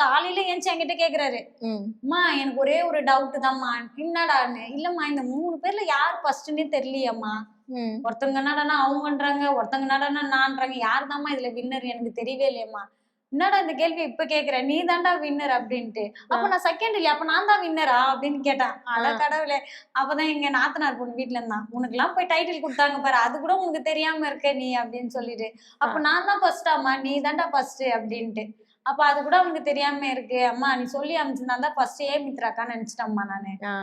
காலையில ஏஞ்சி என்கிட்ட கேக்குறாரு, ம். அம்மா எனக்கு ஒரே ஒரு டவுட் தான்மா. என்னடான்னு, இல்லம்மா இந்த 3 பேர்ல யார் ஃபர்ஸ்ட்ன்னே தெரியலையேம்மா. ம். ஒருத்தவங்க என்னடான்னா அவங்கன்றாங்க, ஒருத்தவங்க என்னடான்னா நான்றாங்க. யார்தாம்மா இதுல வின்னர் எனக்கு தெரியவே இல்லையேம்மா. என்னடா இந்த கேள்வி இப்ப கேக்குற? நீ தான்டா வின்னர் அப்படின்ட்டு. அப்ப நான் செகண்ட் இல்லையா? அப்ப நான் தான் வின்னரா? அப்படின்னு கேட்டான். அட கடவுளே! அப்பதான் எங்க நாத்தனார் பொண்ணு வீட்ல இருந்தான். உனக்கெல்லாம் போய் டைட்டில் குடுத்தாங்க பாரு. அது கூட உனக்கு தெரியாம இருக்க நீ அப்படின்னு சொல்லிட்டு. ஆ. அப்ப நான் தான் ஃபர்ஸ்ட்டாம்மா, நீ தான்டா ஃபர்ஸ்ட் அப்படின்ட்டு. அப்ப அது கூட அவனுக்கு தெரியாம இருக்கு. அம்மா நீ சொல்லி அனுப்பிச்சிருந்தா தான் ஃபர்ஸ்ட் மித்ராக்கான்னு நெனச்சுட்டேன்ம்மா நானு. ஆ.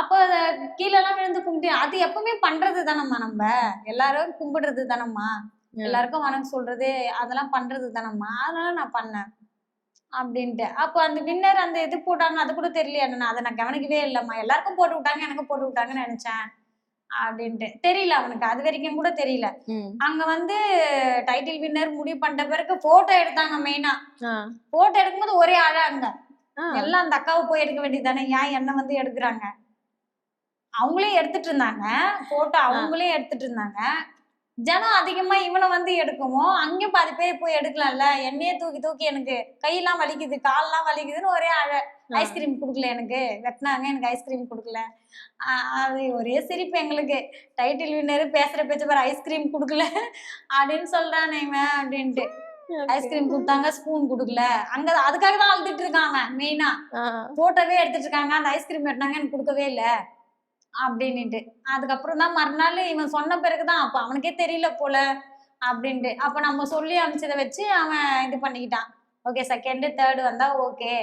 அப்ப அத கீழலாம் விழுந்து கும்பிட்டு அது எப்பவுமே பண்றது தானம்மா நம்ப. எல்லாரும் கும்பிடுறது தானம்மா. எல்லாருக்கும் வணக்கம் சொல்றது, அதெல்லாம் பண்றது தானம்மா. அதனால நான் பண்ணேன். அப்படின்ட்டு. அப்ப அந்த வின்னர் அந்த இது போட்டாங்க. அது கூட தெரியலையா என்னன்னு? அத நான் கவனிக்கவே இல்லம்மா. எல்லாருக்கும் போட்டு விட்டாங்க. எனக்கும் போட்டு விட்டாங்கன்னு நெனச்சேன். அப்படின்ட்டு. தெரியல அவனுக்கு. அது வரைக்கும் கூட தெரியல. ம். அங்க வந்து டைட்டில் வின்னர் முடிவு பண்ணிட்ட பிறகு ஃபோட்டோ எடுத்தாங்க மெயினா. ஆ. ஃபோட்டோ எடுக்கும்போது ஒரே அழ அங்க. ஆ. எல்லாம் அந்த அக்காவ போய் எடுக்க வேண்டியது தானே. ஏன் என்ன வந்து எடுக்குறாங்க? அவங்களே எடுத்துட்டு இருந்தாங்க. ஃபோட்டோ ஆ. அவங்களே எடுத்துட்டு இருந்தாங்க. ஜனம் அதிகமா இவன வந்து எடுக்கவும், அங்கேயும் பாதி பேர் போய் எடுக்கலாம்ல. என்னையே தூக்கி தூக்கி எனக்கு கையெல்லாம் வலிக்குது, கால்லாம் வலிக்குதுன்னு ஒரே அழ. ஆ. ஐஸ்கிரீம் குடுக்கல எனக்கு. வெட்னாங்க எனக்கு ஐஸ்கிரீம் குடுக்கல. அது ஒரே சிரிப்பு எங்களுக்கு. டைட்டில் வின்னர் பேசுற பேச்ச பாரு ஐஸ்கிரீம் குடுக்கல அப்படின்னு சொல்றானே இவன் அப்படின்ட்டு. ஓகே. ஐஸ்கிரீம் குடுத்தாங்க, ஸ்பூன் குடுக்கல. அங்க அதுக்காக தான் அழுதுட்டு இருக்கான் அவன் மெயினா. ஆ. ஃபோட்டோவே எடுத்துட்டு இருக்காங்க. அந்த ஐஸ்கிரீம் வெட்டுனாங்க எனக்கு குடுக்கவே இல்ல. அப்படின்னுட்டு. அதுக்கப்புறம் தான் மறுநாள் இவன் சொன்ன பிறகு தான், அப்ப அவனுக்கே தெரியல போல அப்படின்ட்டு. அப்ப நம்ம சொல்லி அனுப்பிச்சத வச்சு அவன் இது பண்ணிக்கிட்டான். ஓகே 2, 3 வந்தா ஓகே.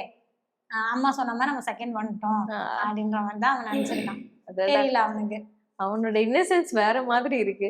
அம்மா சொன்ன மாரி நம்ம 2 வந்துட்டோம். ஆ. அப்படின்ற மாரி தான் அவன் நெனச்சிருக்கான். அதான் தெரியல அவனுக்கு. அவனோட இன்னசென்ஸ் வேற மாதிரி இருக்கு.